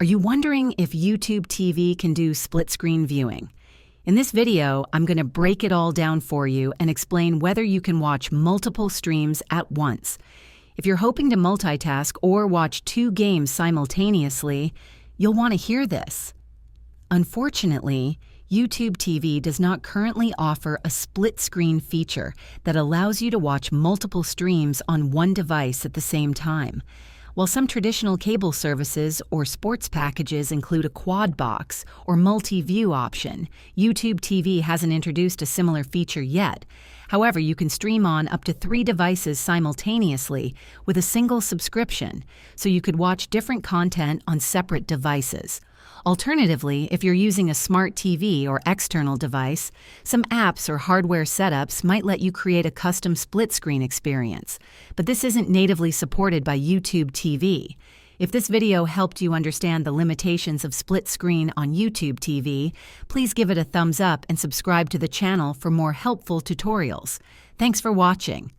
Are you wondering if YouTube TV can do split-screen viewing? In this video, I'm going to break it all down for you and explain whether you can watch multiple streams at once. If you're hoping to multitask or watch two games simultaneously, you'll want to hear this. Unfortunately, YouTube TV does not currently offer a split-screen feature that allows you to watch multiple streams on one device at the same time. While some traditional cable services or sports packages include a quad box or multi-view option, YouTube TV hasn't introduced a similar feature yet. However, you can stream on up to 3 devices simultaneously with a single subscription, so you could watch different content on separate devices. Alternatively, if you're using a smart TV or external device, some apps or hardware setups might let you create a custom split-screen experience, but this isn't natively supported by YouTube TV. If this video helped you understand the limitations of split-screen on YouTube TV, please give it a thumbs up and subscribe to the channel for more helpful tutorials. Thanks for watching.